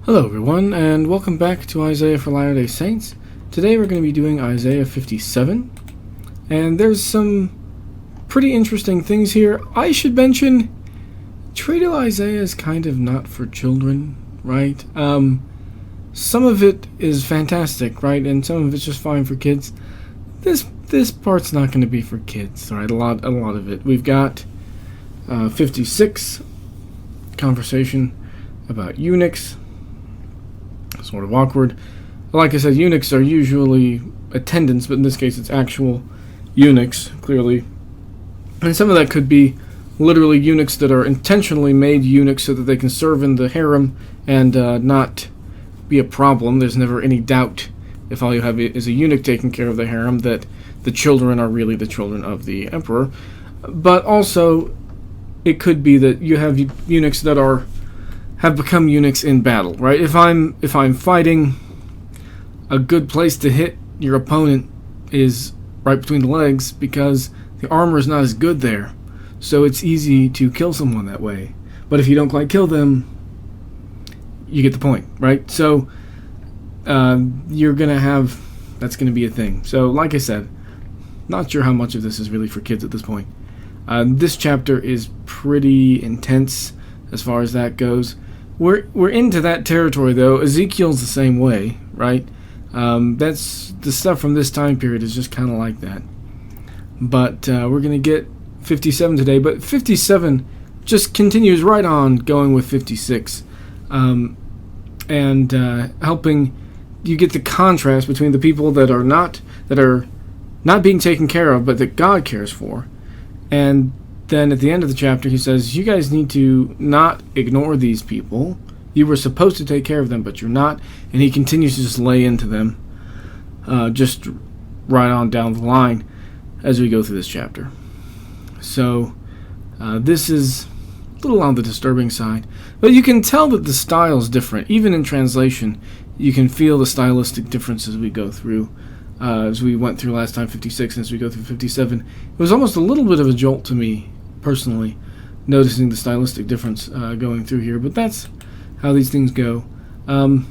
Hello everyone, and welcome back to Isaiah for Latter-day Saints. Today we're going to be doing Isaiah 57, and there's some pretty interesting things here. I should mention, Trado Isaiah is kind of not for children, right? Some of it is fantastic, right, and some of it's just fine for kids. This part's not going to be for kids, right? A lot of it. We've got 56, conversation about eunuchs. Sort of awkward. Like I said, eunuchs are usually attendants, but in this case it's actual eunuchs, clearly. And some of that could be literally eunuchs that are intentionally made eunuchs so that they can serve in the harem and not be a problem. There's never any doubt, if all you have is a eunuch taking care of the harem, that the children are really the children of the emperor. But also, it could be that you have eunuchs that have become eunuchs in battle, right? If I'm fighting, a good place to hit your opponent is right between the legs because the armor is not as good there. So it's easy to kill someone that way. But if you don't quite kill them, you get the point, right? So you're going to have, that's going to be a thing. So like I said, not sure how much of this is really for kids at this point. This chapter is pretty intense as far as that goes. We're into that territory, though. Ezekiel's the same way, right? That's the stuff from this time period is just kind of like that. But we're going to get 57 today. But 57 just continues right on going with 56. And helping you get the contrast between the people that are not being taken care of, but that God cares for. And then at the end of the chapter, he says, you guys need to not ignore these people. You were supposed to take care of them, but you're not. And he continues to just lay into them, just right on down the line as we go through this chapter. So this is a little on the disturbing side. But you can tell that the style is different. Even in translation, you can feel the stylistic difference as we go through. As we went through last time, 56, and as we go through 57. It was almost a little bit of a jolt to me, personally, noticing the stylistic difference going through here, but that's how these things go. But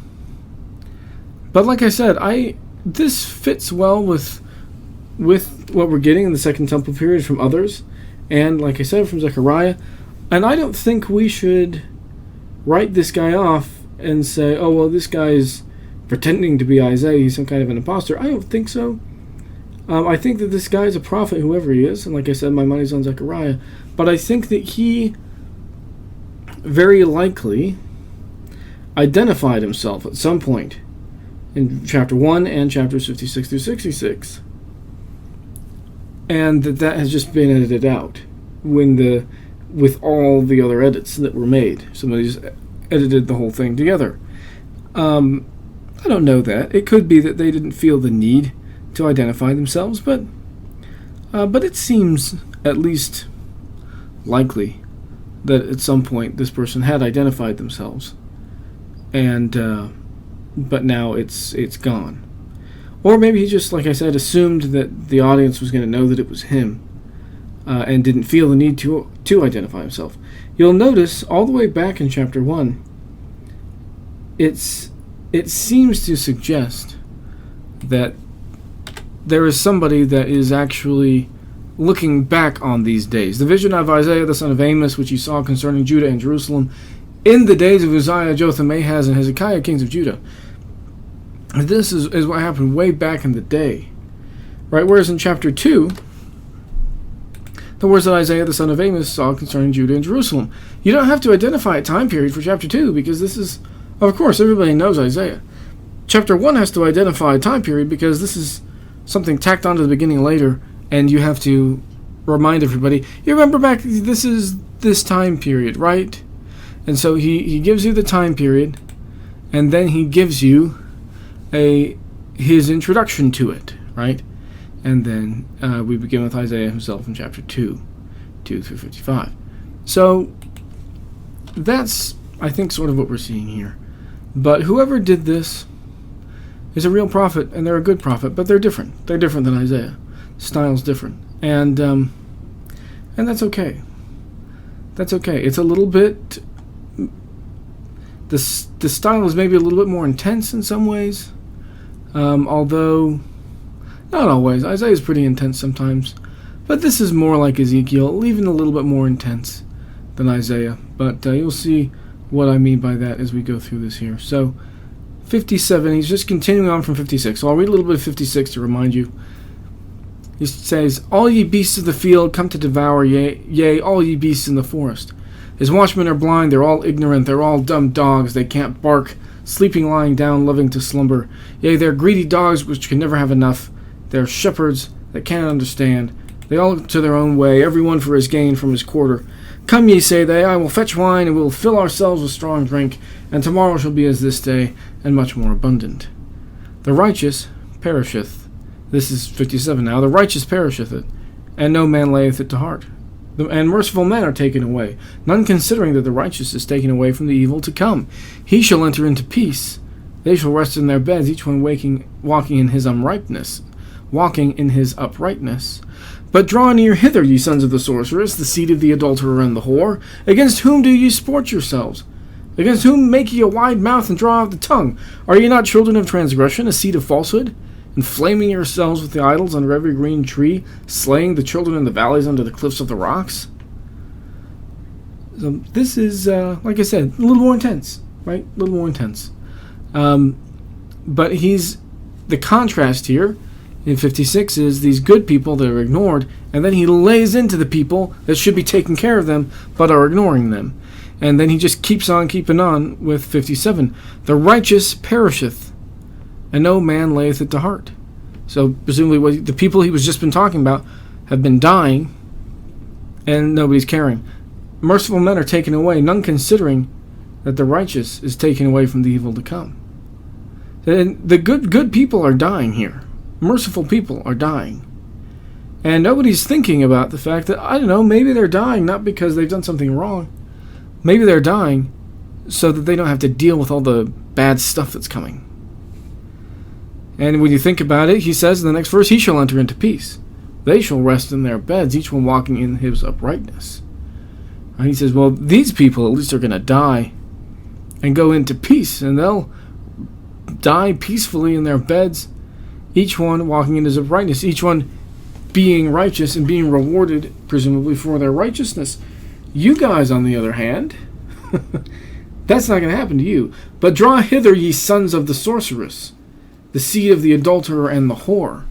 like I said, this fits well with what we're getting in the Second Temple period from others, and like I said, from Zechariah. And I don't think we should write this guy off and say, oh, well, this guy's pretending to be Isaiah, he's some kind of an imposter. I don't think so. I think that this guy's a prophet, whoever he is, and like I said, my money's on Zechariah. But I think that he very likely identified himself at some point in chapter 1 and chapters 56 through 66. And that has just been edited out with all the other edits that were made. Somebody's edited the whole thing together. I don't know that. It could be that they didn't feel the need to identify themselves, but it seems at least likely that at some point this person had identified themselves, and but now it's gone. Or maybe he just, like I said, assumed that the audience was going to know that it was him, and didn't feel the need to identify himself. You'll notice all the way back in chapter 1, it seems to suggest that there is somebody that is actually looking back on these days. The vision of Isaiah the son of Amos, which he saw concerning Judah and Jerusalem in the days of Uzziah, Jotham, Ahaz, and Hezekiah, kings of Judah. This is what happened way back in the day, right? Whereas in chapter 2, the words that Isaiah the son of Amos saw concerning Judah and Jerusalem. You don't have to identify a time period for chapter 2 because this is, of course, everybody knows Isaiah. Chapter 1 has to identify a time period because this is something tacked onto the beginning later, and you have to remind everybody, you remember back, this is this time period, right? And so he gives you the time period, and then he gives you his introduction to it, right? And then we begin with Isaiah himself in chapter 2 through 55. So that's, I think, sort of what we're seeing here. But whoever did this is a real prophet, and they're a good prophet, but they're different. They're different than Isaiah. Style's different. And that's okay. That's okay. It's a little bit The style is maybe a little bit more intense in some ways, although not always. Isaiah is pretty intense sometimes, but this is more like Ezekiel, even a little bit more intense than Isaiah. But you'll see what I mean by that as we go through this here. So 57, he's just continuing on from 56. So I'll read a little bit of 56 to remind you. He says, "All ye beasts of the field come to devour, yea, all ye beasts in the forest. His watchmen are blind, they're all ignorant, they're all dumb dogs, they can't bark, sleeping lying down, loving to slumber. Yea, they're greedy dogs which can never have enough. They're shepherds that cannot understand. They all to their own way, every one for his gain from his quarter. Come ye, say they, I will fetch wine, and we will fill ourselves with strong drink, and tomorrow shall be as this day, and much more abundant. The righteous perisheth." This is 57 now. "The righteous perisheth it, and no man layeth it to heart. And merciful men are taken away, none considering that the righteous is taken away from the evil to come. He shall enter into peace. They shall rest in their beds, each one walking in his uprightness. But draw near hither, ye sons of the sorceress, the seed of the adulterer and the whore. Against whom do ye sport yourselves? Against whom make ye a wide mouth and draw out the tongue? Are ye not children of transgression, a seed of falsehood? Inflaming yourselves with the idols under every green tree, slaying the children in the valleys under the cliffs of the rocks?" So this is, like I said, a little more intense, right? A little more intense. But the contrast here in 56 is these good people that are ignored, and then he lays into the people that should be taking care of them, but are ignoring them. And then he just keeps on keeping on with 57. "The righteous perisheth, and no man layeth it to heart." So presumably the people he was just been talking about have been dying, and nobody's caring. Merciful men are taken away, none considering that the righteous is taken away from the evil to come. And the good people are dying here. Merciful people are dying. And nobody's thinking about the fact that, I don't know, maybe they're dying not because they've done something wrong. Maybe they're dying so that they don't have to deal with all the bad stuff that's coming. And when you think about it, he says in the next verse, "He shall enter into peace. They shall rest in their beds, each one walking in his uprightness." And he says, well, these people at least are going to die and go into peace, and they'll die peacefully in their beds, each one walking in his uprightness, each one being righteous and being rewarded, presumably, for their righteousness. You guys, on the other hand, that's not going to happen to you. "But draw hither, ye sons of the sorceress, the seed of the adulterer and the whore."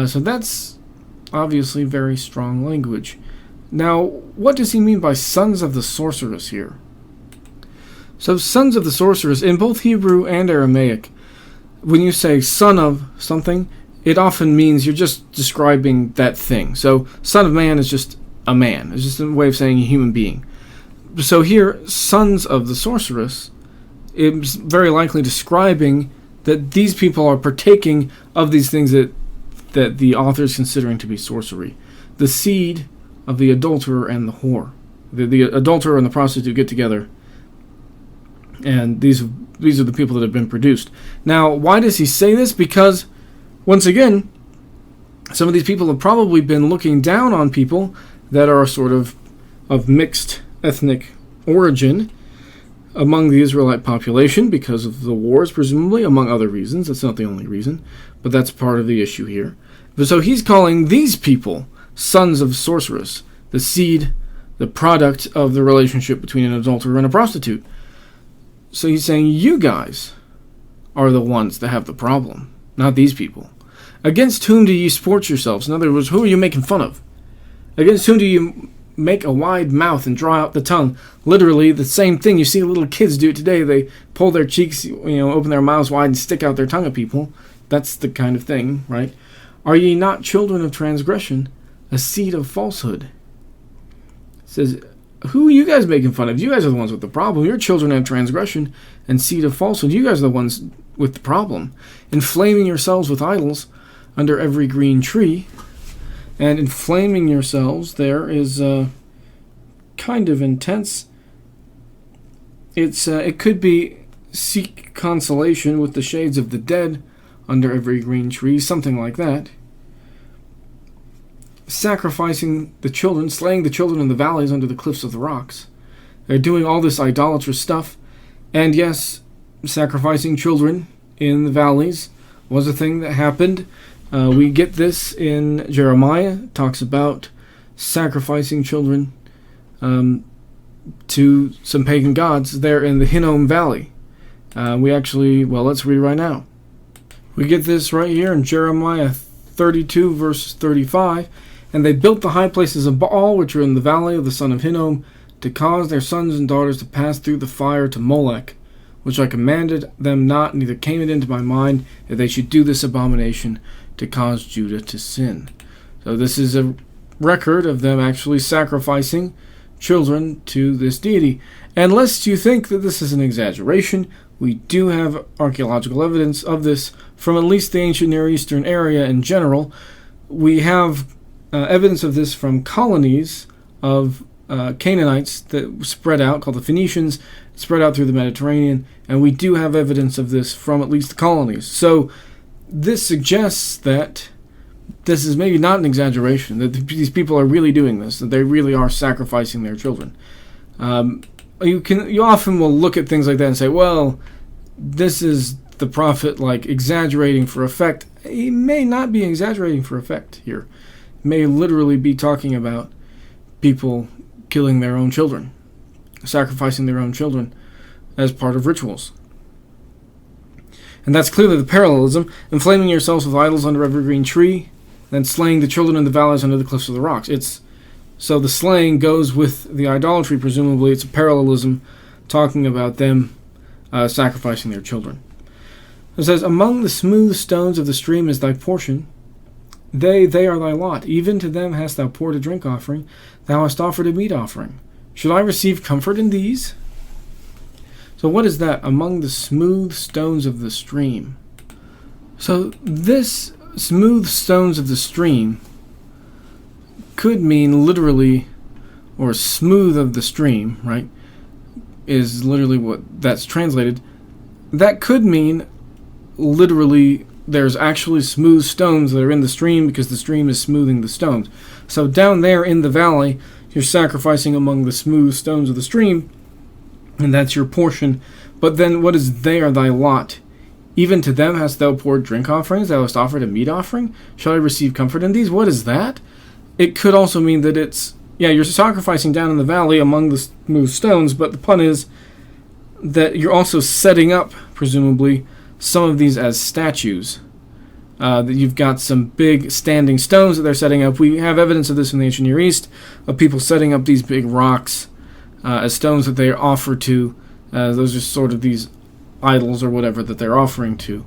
So that's obviously very strong language. Now, what does he mean by sons of the sorceress here? So sons of the sorceress, in both Hebrew and Aramaic, when you say son of something, it often means you're just describing that thing. So son of man is just a man. It's just a way of saying a human being. So here, sons of the sorceress, it's very likely describing that these people are partaking of these things that the author is considering to be sorcery. The seed of the adulterer and the whore. The adulterer and the prostitute get together, and these are the people that have been produced. Now, why does he say this? Because, once again, some of these people have probably been looking down on people that are sort of mixed ethnic origin among the Israelite population because of the wars, presumably, among other reasons. That's not the only reason, but that's part of the issue here. So he's calling these people sons of sorceress, the seed, the product of the relationship between an adulterer and a prostitute. So he's saying you guys are the ones that have the problem, not these people. Against whom do ye sport yourselves? In other words, who are you making fun of? Against whom do you make a wide mouth and draw out the tongue? Literally the same thing. You see little kids do it today. They pull their cheeks, open their mouths wide and stick out their tongue at people. That's the kind of thing, right? Are ye not children of transgression, a seed of falsehood? It says, who are you guys making fun of? You guys are the ones with the problem. You're children of transgression and seed of falsehood. You guys are the ones with the problem. Inflaming yourselves with idols under every green tree. And inflaming yourselves there is kind of intense. It could be seek consolation with the shades of the dead under every green tree, something like that. Sacrificing the children, slaying the children in the valleys under the cliffs of the rocks. They're doing all this idolatrous stuff, And yes, sacrificing children in the valleys was a thing that happened. We get this in Jeremiah. It talks about sacrificing children to some pagan gods there in the Hinnom Valley. Let's read it right now. We get this right here in Jeremiah 32, verse 35. And they built the high places of Baal, which are in the valley of the son of Hinnom, to cause their sons and daughters to pass through the fire to Molech, which I commanded them not, neither came it into my mind that they should do this abomination to cause Judah to sin. So this is a record of them actually sacrificing children to this deity. And lest you think that this is an exaggeration, we do have archaeological evidence of this from at least the ancient Near Eastern area in general. We have evidence of this from colonies of Canaanites that spread out, called the Phoenicians, spread out through the Mediterranean, and we do have evidence of this from at least the colonies. So this suggests that this is maybe not an exaggeration, that these people are really doing this, that they really are sacrificing their children. You often will look at things like that and say, well, this is the prophet exaggerating for effect. He may not be exaggerating for effect here. He may literally be talking about people killing their own children, sacrificing their own children as part of rituals. And that's clearly the parallelism, inflaming yourselves with idols under every green tree, then slaying the children in the valleys under the cliffs of the rocks. So the slaying goes with the idolatry, presumably. It's a parallelism talking about them sacrificing their children. It says, among the smooth stones of the stream is thy portion. They are thy lot. Even to them hast thou poured a drink offering. Thou hast offered a meat offering. Should I receive comfort in these? So what is that? Among the smooth stones of the stream. So this smooth stones of the stream could mean literally, or smooth of the stream, right, is literally what that's translated. That could mean literally there's actually smooth stones that are in the stream because the stream is smoothing the stones. So down there in the valley, you're sacrificing among the smooth stones of the stream, and that's your portion. But then what is there thy lot? Even to them hast thou poured drink offerings, thou hast offered a meat offering? Shall I receive comfort in these? What is that? It could also mean that you're sacrificing down in the valley among the smooth stones, but the pun is that you're also setting up, presumably, some of these as statues. That you've got some big standing stones that they're setting up. We have evidence of this in the ancient Near East, of people setting up these big rocks as stones that they offer to. Those are sort of these idols or whatever that they're offering to.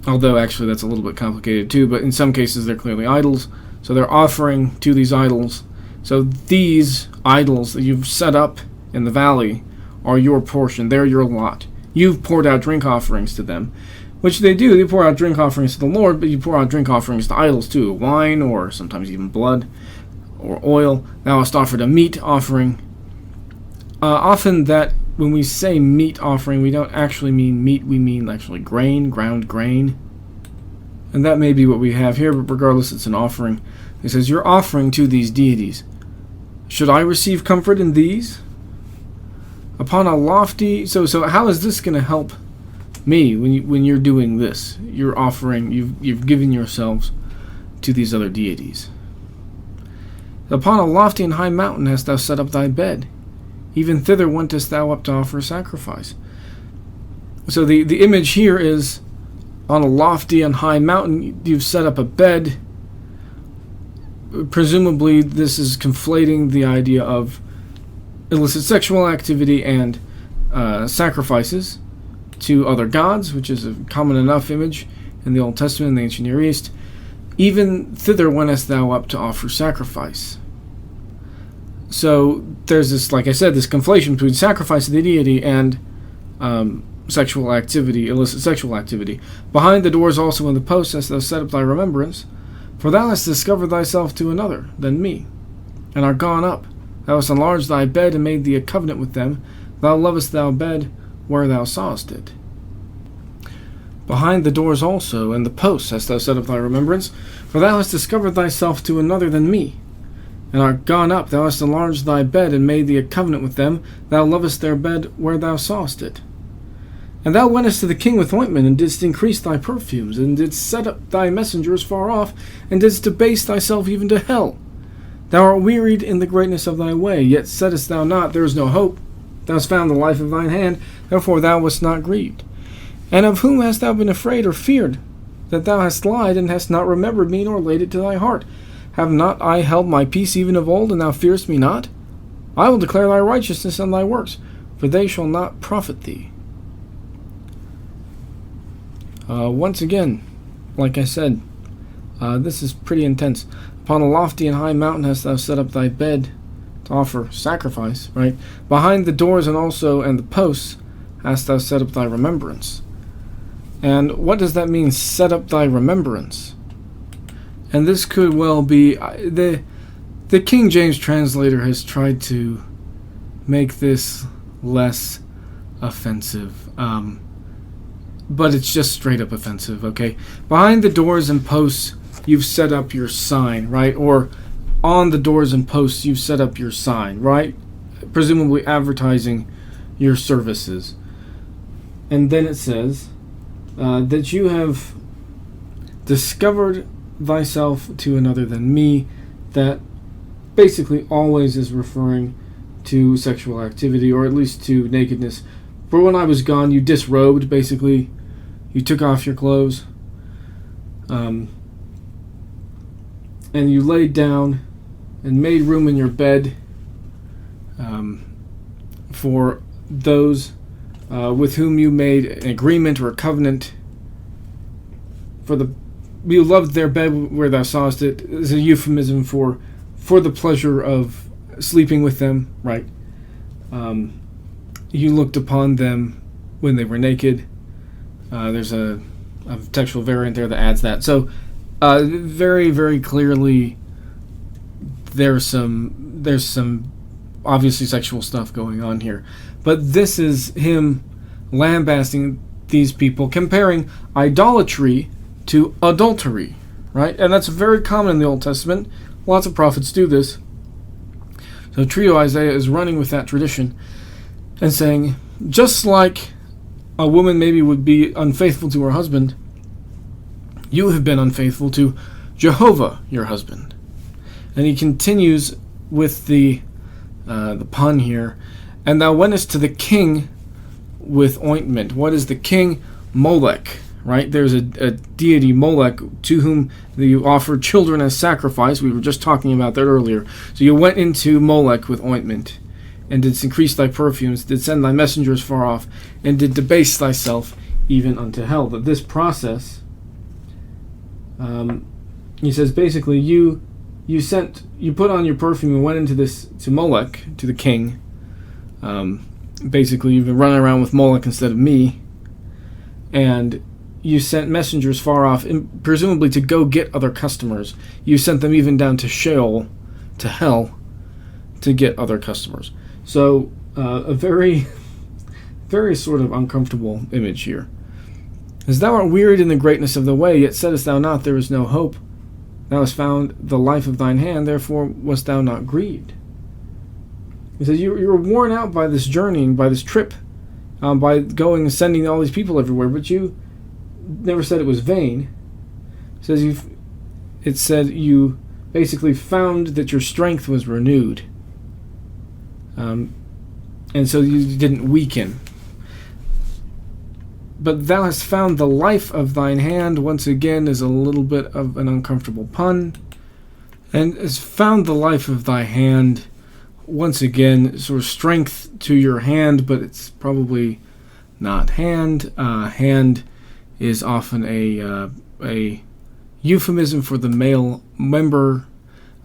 Although actually that's a little bit complicated too, but in some cases they're clearly idols. So they're offering to these idols. So these idols that you've set up in the valley are your portion. They're your lot. You've poured out drink offerings to them, which they do. They pour out drink offerings to the Lord, but you pour out drink offerings to idols too. Wine, or sometimes even blood, or oil. Thou hast offered a meat offering. Often that, when we say meat offering, we don't actually mean meat. We mean actually grain, ground grain. And that may be what we have here, but regardless, it's an offering. It says, you're offering to these deities. Should I receive comfort in these? Upon a lofty... So how is this going to help me when you're doing this? You're offering, you've given yourselves to these other deities. Upon a lofty and high mountain hast thou set up thy bed. Even thither wentest thou up to offer sacrifice. So the image here is, on a lofty and high mountain, you've set up a bed. Presumably, this is conflating the idea of illicit sexual activity and sacrifices to other gods, which is a common enough image in the Old Testament and the ancient Near East. Even thither wentest thou up to offer sacrifice. So there's this, like I said, this conflation between sacrifice to the deity and sexual activity, illicit sexual activity. Behind the doors also in the posts hast thou set up thy remembrance, for thou hast discovered thyself to another than me, and art gone up. Thou hast enlarged thy bed and made thee a covenant with them. Thou lovest thou bed where thou sawest it. Behind the doors also and the posts hast thou set up thy remembrance, for thou hast discovered thyself to another than me, and art gone up. Thou hast enlarged thy bed, and made thee a covenant with them. Thou lovest their bed where thou sawest it. And thou wentest to the king with ointment, and didst increase thy perfumes, and didst set up thy messengers far off, and didst debase thyself even to hell. Thou art wearied in the greatness of thy way, yet saidst thou not, There is no hope. Thou hast found the life of thine hand, therefore thou wast not grieved. And of whom hast thou been afraid or feared, that thou hast lied, and hast not remembered me, nor laid it to thy heart? Have not I held my peace even of old, and thou fearest me not? I will declare thy righteousness and thy works, for they shall not profit thee. Once again, like I said, this is pretty intense. Upon a lofty and high mountain hast thou set up thy bed to offer sacrifice, right? Behind the doors and the posts hast thou set up thy remembrance. And what does that mean, set up thy remembrance? And this could well be, the King James translator has tried to make this less offensive. But it's just straight up offensive, okay? Behind the doors and posts, you've set up your sign, right? Or on the doors and posts, you've set up your sign, right? Presumably advertising your services. And then it says that you have discovered thyself to another than me. That basically always is referring to sexual activity, or at least to nakedness. For when I was gone, you disrobed, basically. You took off your clothes, and you laid down and made room in your bed for those with whom you made an agreement or a covenant. You loved their bed where thou sawest it is a euphemism for the pleasure of sleeping with them, right? You looked upon them when they were naked. There's a textual variant there that adds that. So, very, very clearly, there's some obviously sexual stuff going on here. But this is him lambasting these people, comparing idolatry to adultery, right? And that's very common in the Old Testament. Lots of prophets do this. So Trio Isaiah is running with that tradition and saying, just like a woman maybe would be unfaithful to her husband, you have been unfaithful to Jehovah, your husband. And he continues with the pun here. And thou wentest to the king with ointment. What is the king? Molech, right? There's a deity, Molech, to whom you offer children as sacrifice. We were just talking about that earlier. So you went into Molech with ointment, and didst increase thy perfumes, did send thy messengers far off, and did debase thyself even unto hell. That this process, he says basically, you put on your perfume and went into to Molech, to the king. Basically, you've been running around with Molech instead of me, and you sent messengers far off, presumably to go get other customers. You sent them even down to Sheol, to hell, to get other customers. So, a very, very sort of uncomfortable image here. As thou art wearied in the greatness of the way, yet saidst thou not, There is no hope. Thou hast found the life of thine hand, therefore wast thou not grieved. He says, you were worn out by this journeying, by this trip, by going and sending all these people everywhere, but you never said it was vain. It said you basically found that your strength was renewed. And so you didn't weaken. But thou hast found the life of thine hand, once again, is a little bit of an uncomfortable pun. And has found the life of thy hand, once again, sort of strength to your hand, but it's probably not hand. Hand is often a euphemism for the male member.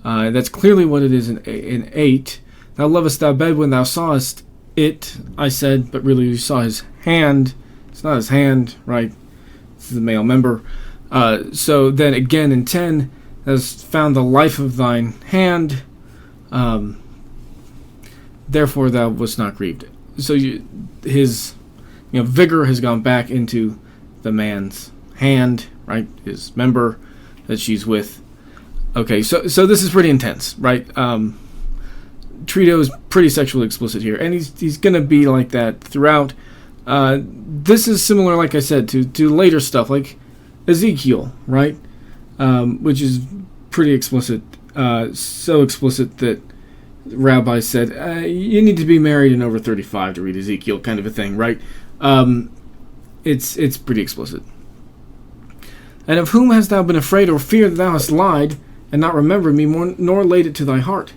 That's clearly what it is in 8. Thou lovest thy bed when thou sawest it, I said, but really you saw his hand. It's not his hand, right? This is the male member. So then again in 10, has found the life of thine hand, therefore thou wast not grieved. So his vigor has gone back into the man's hand, right? His member that she's with. Okay, so this is pretty intense, right? Trito is pretty sexually explicit here, and he's going to be like that throughout. This is similar, like I said, to later stuff like Ezekiel, right? Which is pretty explicit, so explicit that rabbis said you need to be married and over 35 to read Ezekiel, kind of a thing, right? It's pretty explicit. And of whom hast thou been afraid or feared that thou hast lied, and not remembered me, nor laid it to thy heart?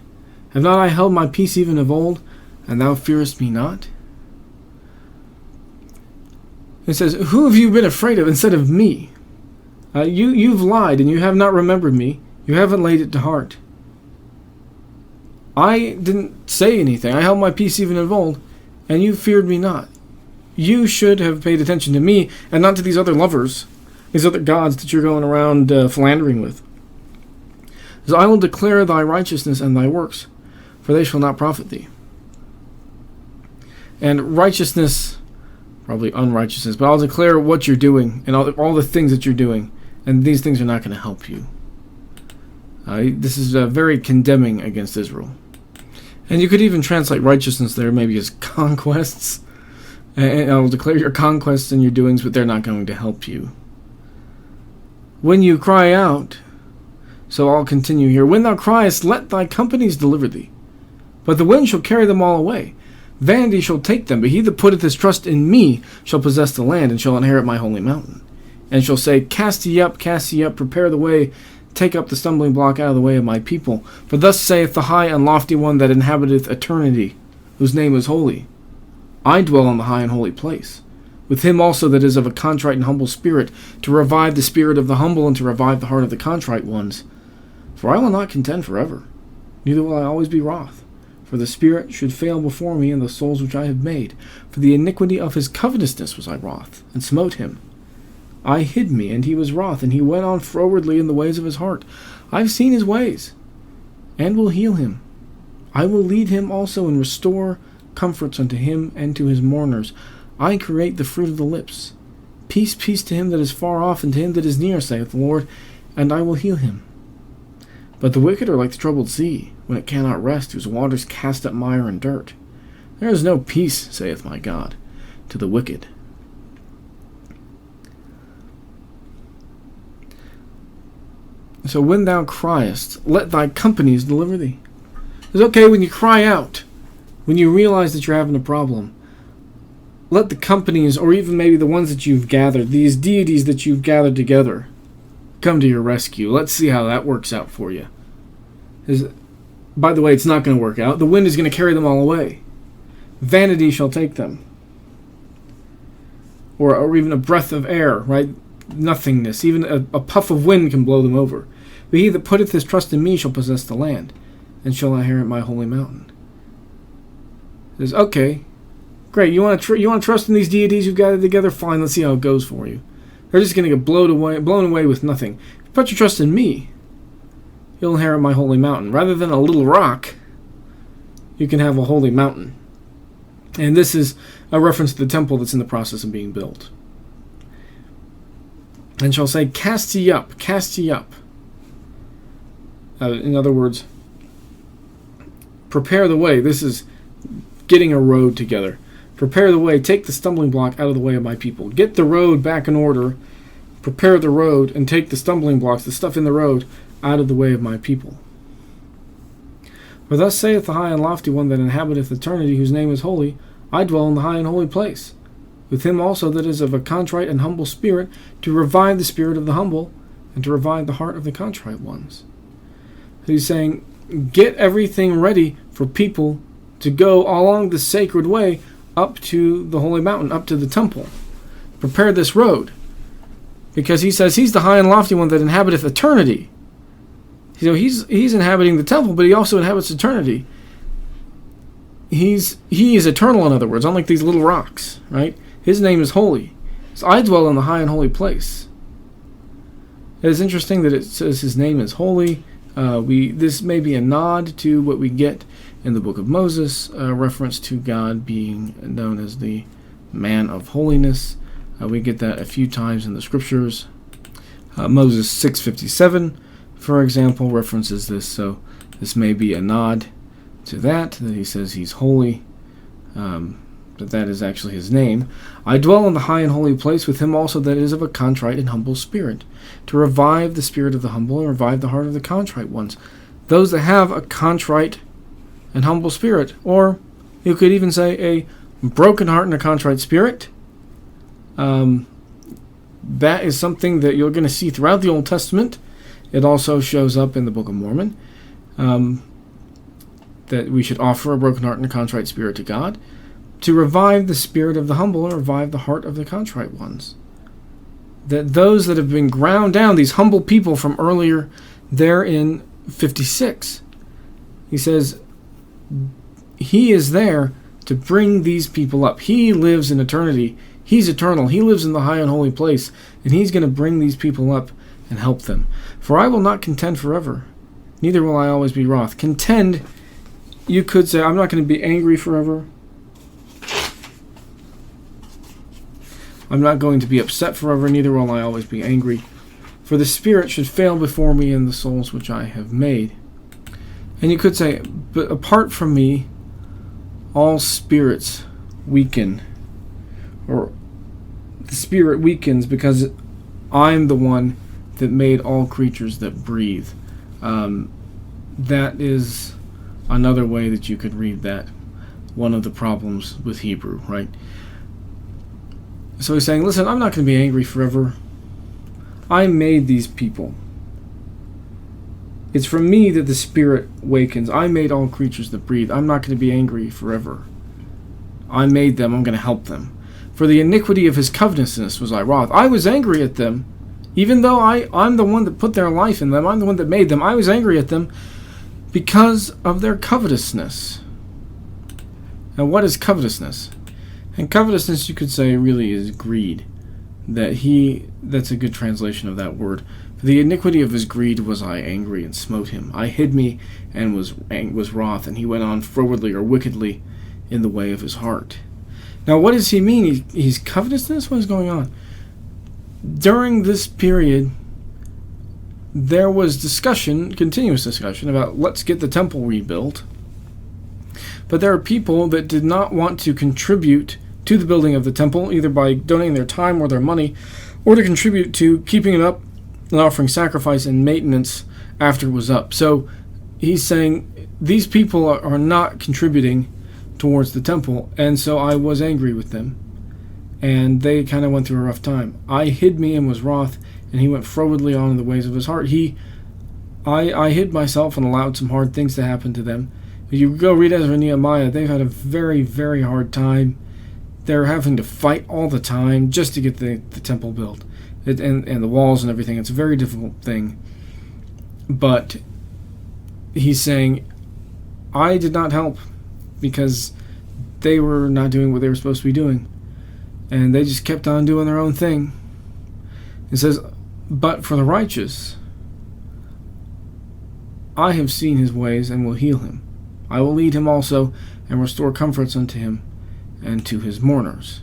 Have not I held my peace even of old, and thou fearest me not? It says, who have you been afraid of instead of me? You've lied, and you have not remembered me. You haven't laid it to heart. I didn't say anything. I held my peace even of old, and you feared me not. You should have paid attention to me, and not to these other lovers, these other gods that you're going around philandering with. So I will declare thy righteousness and thy works, for they shall not profit thee. And righteousness, probably unrighteousness, but I'll declare what you're doing and all the things that you're doing, and these things are not going to help you. This is very condemning against Israel. And you could even translate righteousness there maybe as conquests. And I'll declare your conquests and your doings, but they're not going to help you. When you cry out, so I'll continue here, when thou criest, let thy companies deliver thee. But the wind shall carry them all away. Vanity shall take them, but he that putteth his trust in me shall possess the land, and shall inherit my holy mountain. And shall say, cast ye up, prepare the way, take up the stumbling block out of the way of my people. For thus saith the high and lofty one that inhabiteth eternity, whose name is holy. I dwell in the high and holy place, with him also that is of a contrite and humble spirit, to revive the spirit of the humble, and to revive the heart of the contrite ones. For I will not contend forever, neither will I always be wroth. For the spirit should fail before me, and the souls which I have made. For the iniquity of his covetousness was I wroth, and smote him. I hid me, and he was wroth, and he went on frowardly in the ways of his heart. I have seen his ways, and will heal him. I will lead him also, and restore comforts unto him and to his mourners. I create the fruit of the lips. Peace, peace to him that is far off, and to him that is near, saith the Lord, and I will heal him. But the wicked are like the troubled sea, when it cannot rest, whose waters cast up mire and dirt. There is no peace, saith my God, to the wicked. So when thou criest, let thy companies deliver thee. It's okay when you cry out, when you realize that you're having a problem. Let the companies, or even maybe the ones that you've gathered, these deities that you've gathered together, come to your rescue. Let's see how that works out for you. By the way, it's not going to work out. The wind is going to carry them all away. Vanity shall take them. Or even a breath of air, right? Nothingness. Even a puff of wind can blow them over. But he that putteth his trust in me shall possess the land, and shall inherit my holy mountain. It says, okay, great. You want to trust in these deities you've gathered together? Fine. Let's see how it goes for you. They're just going to get blown away with nothing. If you put your trust in me, you'll inherit my holy mountain. Rather than a little rock, you can have a holy mountain. And this is a reference to the temple that's in the process of being built. And shall say, cast ye up, cast ye up. In other words, prepare the way. This is getting a road together. Prepare the way. Take the stumbling block out of the way of my people. Get the road back in order. Prepare the road and take the stumbling blocks, the stuff in the road, out of the way of my people. For thus saith the high and lofty one that inhabiteth eternity, whose name is holy, I dwell in the high and holy place, with him also that is of a contrite and humble spirit, to revive the spirit of the humble, and to revive the heart of the contrite ones. So he's saying, get everything ready for people to go along the sacred way up to the holy mountain, up to the temple. Prepare this road. Because he says he's the high and lofty one that inhabiteth eternity. So he's inhabiting the temple, but he also inhabits eternity. He is eternal, in other words, unlike these little rocks, right? His name is holy. So I dwell in the high and holy place. It is interesting that it says his name is holy. This may be a nod to what we get in the book of Moses, a reference to God being known as the man of holiness. We get that a few times in the scriptures. Moses 6:57, for example, references this, so this may be a nod to that he says he's holy, but that is actually his name. I dwell in the high and holy place with him also that is of a contrite and humble spirit, to revive the spirit of the humble and revive the heart of the contrite ones. Those that have a contrite and humble spirit, or you could even say a broken heart and a contrite spirit. That is something that you're going to see throughout the Old Testament. It also shows up in the Book of Mormon, that we should offer a broken heart and a contrite spirit to God, to revive the spirit of the humble and revive the heart of the contrite ones. That those that have been ground down, these humble people from earlier there in 56, he says he is there to bring these people up. He lives in eternity. He's eternal. He lives in the high and holy place, and he's going to bring these people up and help them. For I will not contend forever, neither will I always be wroth. Contend, you could say, I'm not going to be angry forever. I'm not going to be upset forever, neither will I always be angry. For the spirit should fail before me in the souls which I have made. And you could say, but apart from me, all spirits weaken. Or the spirit weakens because I'm the one that made all creatures that breathe. That is another way that you could read that. One of the problems with Hebrew, right? So he's saying, listen, I'm not going to be angry forever. I made these people. It's from me that the spirit wakens. I made all creatures that breathe. I'm not going to be angry forever. I made them. I'm going to help them. For the iniquity of his covetousness was I wroth. I was angry at them. Even though I'm the one that put their life in them, I'm the one that made them, I was angry at them because of their covetousness. Now, what is covetousness? And covetousness, you could say, really is greed. That's a good translation of that word. For the iniquity of his greed was I angry and smote him. I hid me and was wroth, and he went on frowardly or wickedly in the way of his heart. Now, what does he mean? He's covetousness? What is going on? During this period, there was discussion, continuous discussion, about let's get the temple rebuilt. But there are people that did not want to contribute to the building of the temple, either by donating their time or their money, or to contribute to keeping it up and offering sacrifice and maintenance after it was up. So he's saying these people are not contributing towards the temple, and so I was angry with them, and they kind of went through a rough time. I hid me and was wroth, and he went frowardly on in the ways of his heart. I hid myself and allowed some hard things to happen to them. If you go read Ezra and Nehemiah, they've had a very, very hard time. They're having to fight all the time just to get the temple built, and the walls and everything. It's a very difficult thing. But he's saying, I did not help because they were not doing what they were supposed to be doing. And they just kept on doing their own thing. It says, but for the righteous, I have seen his ways and will heal him. I will lead him also and restore comforts unto him and to his mourners.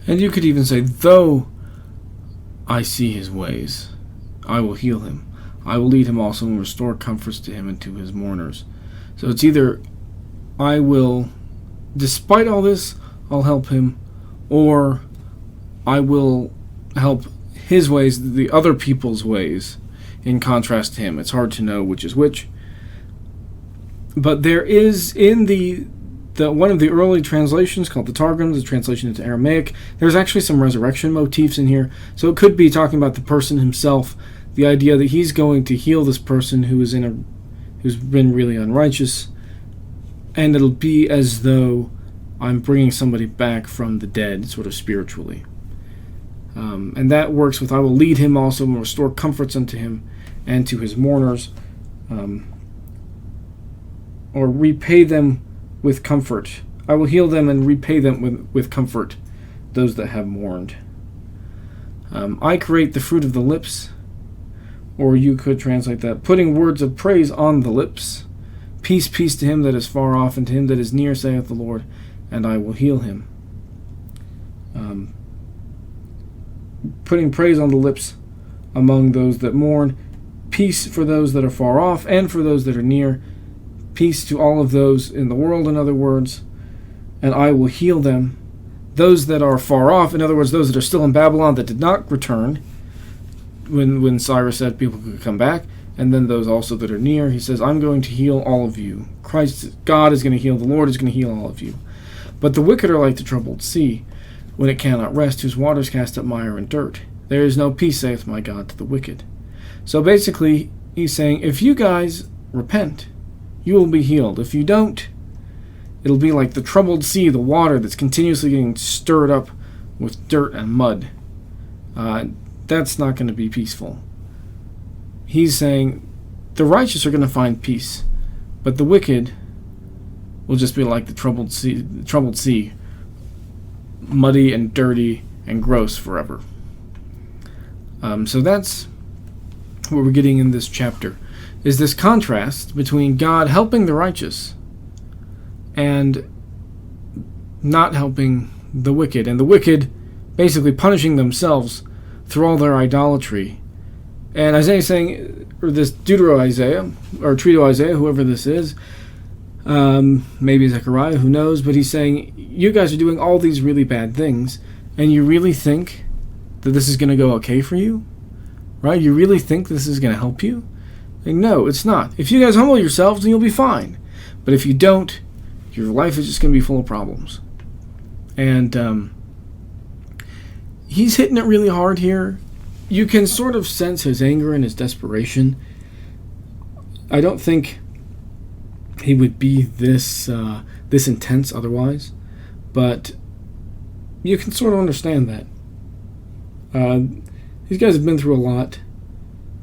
And you could even say, though I see his ways, I will heal him. I will lead him also and restore comforts to him and to his mourners. So it's either I will, despite all this, I'll help him, or I will help his ways, the other people's ways, in contrast to him. It's hard to know which is which. But there is in the one of the early translations called the Targums, the translation into Aramaic, there's actually some resurrection motifs in here. So it could be talking about the person himself, the idea that he's going to heal this person who's been really unrighteous, and it'll be as though I'm bringing somebody back from the dead, sort of spiritually. And that works with I will lead him also and restore comforts unto him and to his mourners, or repay them with comfort. I will heal them and repay them with comfort, those that have mourned. I create the fruit of the lips, or you could translate that, putting words of praise on the lips. Peace, peace to him that is far off, and to him that is near, saith the Lord, and I will heal him. Putting praise on the lips among those that mourn, peace for those that are far off and for those that are near, peace to all of those in the world, in other words, and I will heal them. Those that are far off, in other words, those that are still in Babylon that did not return, when Cyrus said people could come back, and then those also that are near, he says, I'm going to heal all of you. God is going to heal, the Lord is going to heal all of you. But the wicked are like the troubled sea, when it cannot rest, whose waters cast up mire and dirt. There is no peace, saith my God, to the wicked. So basically, he's saying, if you guys repent, you will be healed. If you don't, it'll be like the troubled sea, the water that's continuously getting stirred up with dirt and mud. That's not going to be peaceful. He's saying the righteous are going to find peace, but the wicked will just be like the troubled sea, muddy and dirty and gross forever. So that's what we're getting in this chapter, is this contrast between God helping the righteous and not helping the wicked, and the wicked basically punishing themselves through all their idolatry. And Isaiah is saying, or this Deutero-Isaiah, or Trito-Isaiah, whoever this is, maybe Zechariah, who knows, but he's saying, you guys are doing all these really bad things, and you really think that this is going to go okay for you? Right? You really think this is going to help you? Like, no, it's not. If you guys humble yourselves, then you'll be fine. But if you don't, your life is just going to be full of problems. And he's hitting it really hard here. You can sort of sense his anger and his desperation. I don't think he would be this intense otherwise, but you can sort of understand that. These guys have been through a lot.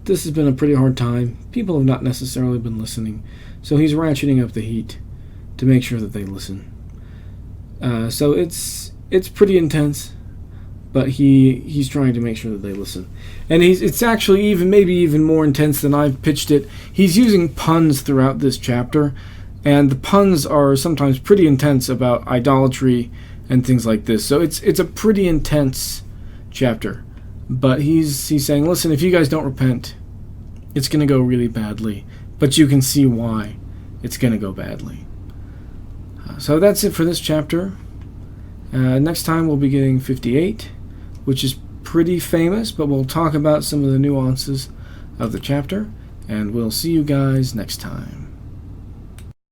This has been a pretty hard time. People have not necessarily been listening, so he's ratcheting up the heat to make sure that they listen. So it's pretty intense, but he's trying to make sure that they listen. And it's actually maybe even more intense than I've pitched it. He's using puns throughout this chapter, and the puns are sometimes pretty intense about idolatry and things like this. So it's a pretty intense chapter. But he's saying, listen, if you guys don't repent, it's going to go really badly. But you can see why it's going to go badly. So that's it for this chapter. Next time we'll be getting 58, which is pretty famous, but we'll talk about some of the nuances of the chapter, and we'll see you guys next time.